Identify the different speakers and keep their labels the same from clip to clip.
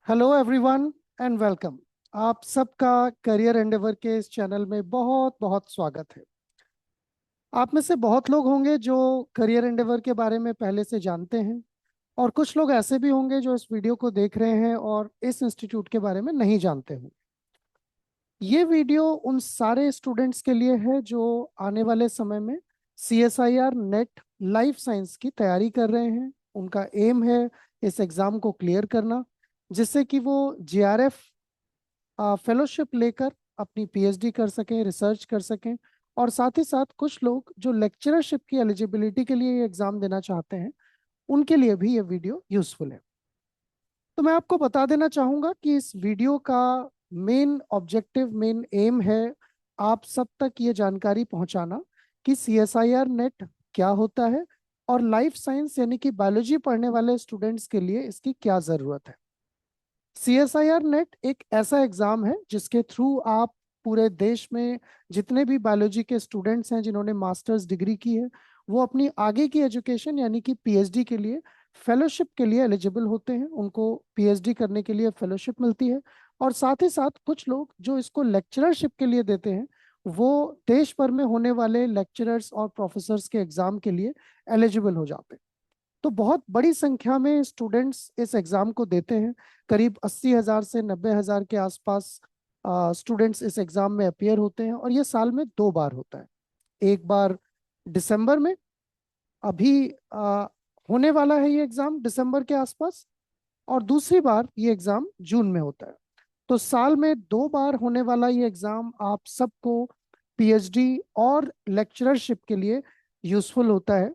Speaker 1: Hello everyone and welcome. आप सबका career Endeavour के इस चैनल में बहुत बहुत स्वागत है। आप में से बहुत लोग होंगे जो करियर एंडेवर के बारे में पहले से जानते हैं, और कुछ लोग ऐसे भी होंगे जो इस वीडियो को देख रहे हैं और इस इंस्टीट्यूट के बारे में नहीं जानते हों। ये वीडियो उन सारे स्टूडेंट्स के लिए है जो आने वाले समय में CSIR नेट लाइफ साइंस की तैयारी कर रहे हैं। उनका एम है इस एग्ज़ाम को क्लियर करना, जिससे कि वो JRF फेलोशिप लेकर अपनी PhD कर सकें, रिसर्च कर सकें। और साथ ही साथ कुछ लोग जो लेक्चरशिप की एलिजिबिलिटी के लिए ये एग्ज़ाम देना चाहते हैं, उनके लिए भी ये वीडियो यूज़फुल है। तो मैं आपको बता देना चाहूँगा कि इस वीडियो का मेन ऑब्जेक्टिव, मेन एम है आप सब तक ये जानकारी पहुँचाना कि CSIR नेट क्या होता है और लाइफ साइंस यानी कि बायोलॉजी पढ़ने वाले स्टूडेंट्स के लिए इसकी क्या ज़रूरत है। CSIR नेट एक ऐसा एग्जाम है जिसके थ्रू आप पूरे देश में जितने भी बायोलॉजी के स्टूडेंट्स हैं जिन्होंने मास्टर्स डिग्री की है, वो अपनी आगे की एजुकेशन यानी कि PhD के लिए फेलोशिप के लिए एलिजिबल होते हैं। उनको PhD करने के लिए फेलोशिप मिलती है। और साथ ही साथ कुछ लोग जो इसको लेक्चररशिप के लिए देते हैं, वो देश भर में होने वाले लेक्चरर्स और प्रोफेसर्स के एग्जाम के लिए एलिजिबल हो जाते हैं। तो बहुत बड़ी संख्या में स्टूडेंट्स इस एग्ज़ाम को देते हैं। करीब 80,000 से 90,000 के आसपास स्टूडेंट्स इस एग्ज़ाम में अपियर होते हैं, और ये साल में 2 बार होता है। एक बार दिसंबर में, अभी होने वाला है ये एग्ज़ाम दिसंबर के आसपास, और दूसरी बार ये एग्ज़ाम जून में होता है। तो साल में 2 बार होने वाला ये एग्ज़ाम आप सबको PhD और लेक्चररशिप के लिए यूज़फुल होता है।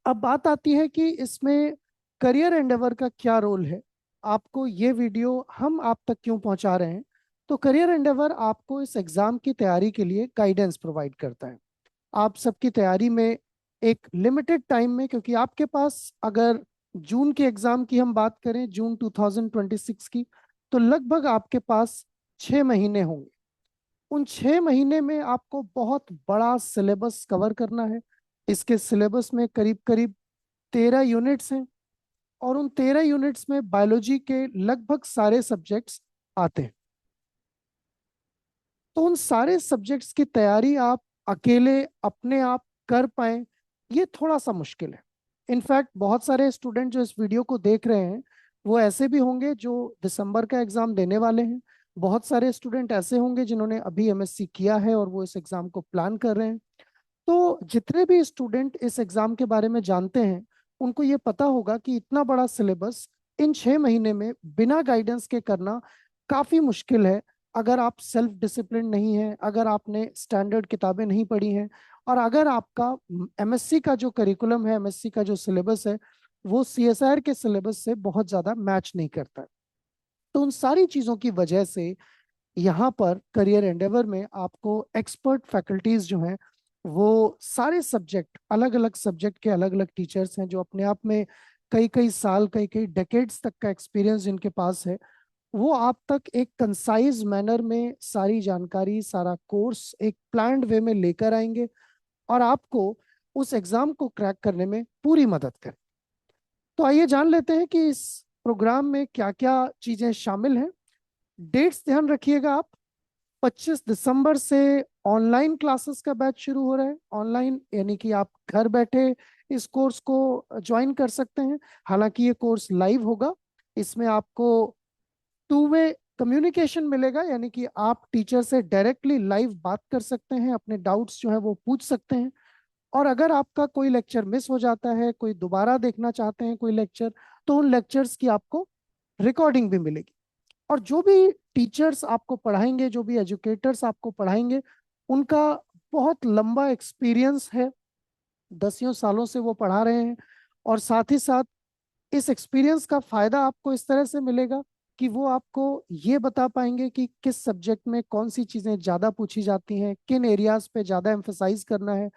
Speaker 1: अब बात आती है कि इसमें करियर एंडेवर का क्या रोल है, आपको ये वीडियो हम आप तक क्यों पहुंचा रहे हैं। तो करियर एंडेवर आपको इस एग्जाम की तैयारी के लिए गाइडेंस प्रोवाइड करता है। आप सबकी तैयारी में एक लिमिटेड टाइम में, क्योंकि आपके पास अगर जून के एग्जाम की हम बात करें, जून 2026 की, तो लगभग आपके पास 6 महीने होंगे। उन 6 महीने में आपको बहुत बड़ा सिलेबस कवर करना है। इसके सिलेबस में करीब करीब 13 यूनिट्स हैं, और उन 13 यूनिट्स में बायोलॉजी के लगभग सारे सब्जेक्ट्स आते हैं। तो उन सारे सब्जेक्ट्स की तैयारी आप अकेले अपने आप कर पाए, ये थोड़ा सा मुश्किल है। इनफैक्ट बहुत सारे स्टूडेंट जो इस वीडियो को देख रहे हैं, वो ऐसे भी होंगे जो दिसंबर का एग्जाम देने वाले हैं। बहुत सारे स्टूडेंट ऐसे होंगे जिन्होंने अभी MSc किया है और वो इस एग्जाम को प्लान कर रहे हैं। तो जितने भी स्टूडेंट इस एग्जाम के बारे में जानते हैं, उनको ये पता होगा कि इतना बड़ा सिलेबस इन 6 महीने में बिना गाइडेंस के करना काफी मुश्किल है। अगर आप सेल्फ डिसिप्लिन नहीं है, अगर आपने स्टैंडर्ड किताबें नहीं पढ़ी हैं, और अगर आपका MSc का जो करिकुलम है, MSc का जो सिलेबस है, वो CSIR के सिलेबस से बहुत ज्यादा मैच नहीं करता है। तो उन सारी चीजों की वजह से यहाँ पर करियर एंडेवर में आपको एक्सपर्ट फैकल्टीज जो हैं, वो सारे सब्जेक्ट, अलग अलग सब्जेक्ट के अलग अलग टीचर्स हैं जो अपने आप में कई कई साल, कई कई डेकेड्स तक का एक्सपीरियंस जिनके पास है, वो आप तक एक कंसाइज मैनर में सारी जानकारी, सारा कोर्स एक प्लान्ड वे में लेकर आएंगे, और आपको उस एग्जाम को क्रैक करने में पूरी मदद करें। तो आइए जान लेते हैं कि इस प्रोग्राम में क्या क्या चीजें शामिल हैं। डेट्स ध्यान रखिएगा आप। 25 दिसंबर से ऑनलाइन क्लासेस का बैच शुरू हो रहा है। ऑनलाइन यानी कि आप घर बैठे इस कोर्स को ज्वाइन कर सकते हैं। हालांकि ये कोर्स लाइव होगा। इसमें आपको 2 वे कम्युनिकेशन मिलेगा, यानी कि आप टीचर से डायरेक्टली लाइव बात कर सकते हैं, अपने डाउट्स जो है वो पूछ सकते हैं। और अगर आपका कोई लेक्चर मिस हो जाता है, कोई दोबारा देखना चाहते हैं कोई लेक्चर, तो उन लेक्चर्स की आपको रिकॉर्डिंग भी मिलेगी। और जो भी टीचर्स आपको पढ़ाएंगे, जो भी एजुकेटर्स आपको पढ़ाएंगे, उनका बहुत लंबा एक्सपीरियंस है। 10 सालों से वो पढ़ा रहे हैं। और साथ ही साथ इस एक्सपीरियंस का फायदा आपको इस तरह से मिलेगा कि वो आपको ये बता पाएंगे कि किस सब्जेक्ट में कौन सी चीजें ज्यादा पूछी जाती हैं, किन एरियाज पे ज्यादा एम्फेसाइज करना है।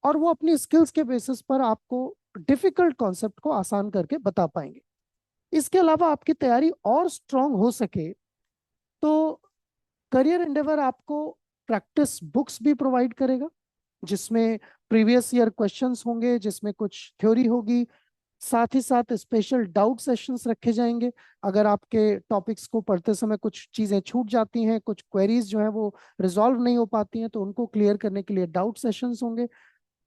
Speaker 1: और वो अपनी स्किल्स के बेसिस पर आपको डिफिकल्ट कॉन्सेप्ट को आसान करके बता पाएंगे। इसके अलावा आपकी तैयारी और स्ट्रांग हो सके, तो करियर एंडेवर आपको प्रैक्टिस बुक्स भी प्रोवाइड करेगा, जिसमें प्रीवियस ईयर क्वेश्चंस होंगे, जिसमें कुछ थ्योरी होगी, साथ ही साथ स्पेशल डाउट सेशंस रखे जाएंगे। अगर आपके टॉपिक्स को पढ़ते समय कुछ चीज़ें छूट जाती हैं, कुछ क्वेरीज जो हैं वो रिजॉल्व नहीं हो पाती हैं, तो उनको क्लियर करने के लिए डाउट सेशंस होंगे।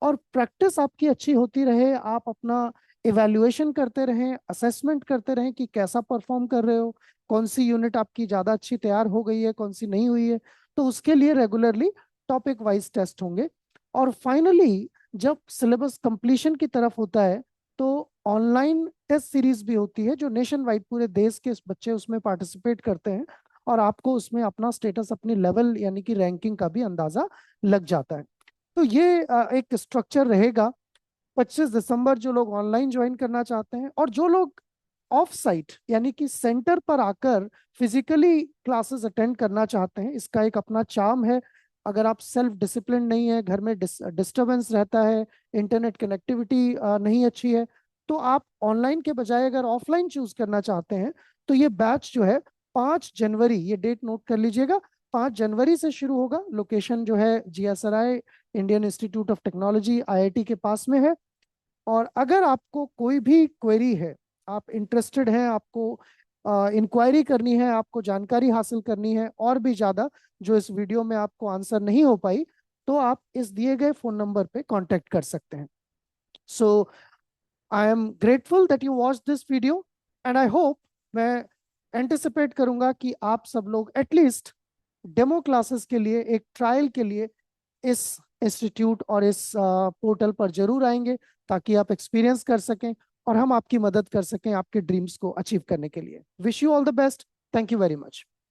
Speaker 1: और प्रैक्टिस आपकी अच्छी होती रहे, आप अपना इवैल्यूएशन करते रहें, असेसमेंट करते रहें कि कैसा परफॉर्म कर रहे हो, कौन सी यूनिट आपकी ज़्यादा अच्छी तैयार हो गई है, कौन सी नहीं हुई है। तो उसके लिए रेगुलरली टॉपिक वाइज टेस्ट होंगे। और फाइनली जब सिलेबस कंप्लीशन की तरफ होता है तो ऑनलाइन टेस्ट सीरीज भी होती है, जो नेशन वाइड पूरे देश के बच्चे उसमें पार्टिसिपेट करते हैं, और आपको उसमें अपना स्टेटस, अपनी लेवल यानी कि रैंकिंग का भी अंदाजा लग जाता है। तो ये एक स्ट्रक्चर रहेगा। 25 दिसंबर जो लोग ऑनलाइन ज्वाइन करना चाहते हैं, और जो लोग ऑफ साइट यानी कि सेंटर पर आकर फिजिकली क्लासेस अटेंड करना चाहते हैं, इसका एक अपना चार्म है। अगर आप सेल्फ डिसिप्लिन नहीं है, घर में डिस्टरबेंस रहता है, इंटरनेट कनेक्टिविटी नहीं अच्छी है, तो आप ऑनलाइन के बजाय अगर ऑफलाइन चूज करना चाहते हैं, तो ये बैच जो है 5 जनवरी, ये डेट नोट कर लीजिएगा, 5 जनवरी से शुरू होगा। लोकेशन जो है GSRI, Indian institute of technology, IIT के पास में है। और अगर आपको कोई भी क्वेरी है, आप इंटरेस्टेड हैं, आपको इंक्वायरी करनी है, आपको जानकारी हासिल करनी है और भी ज़्यादा, जो इस वीडियो में आपको आंसर नहीं हो पाई, तो आप इस दिए गए फ़ोन नंबर पे कांटेक्ट कर सकते हैं। So I am grateful that you watch this video, and I hope, मैं एंटिसिपेट करूंगा कि आप सब लोग एटलीस्ट डेमो क्लासेस के लिए, एक ट्रायल के लिए इस इंस्टीट्यूट और इस पोर्टल पर जरूर आएंगे, ताकि आप एक्सपीरियंस कर सकें और हम आपकी मदद कर सकें आपके ड्रीम्स को अचीव करने के लिए। Wish you all the best. Thank you very much.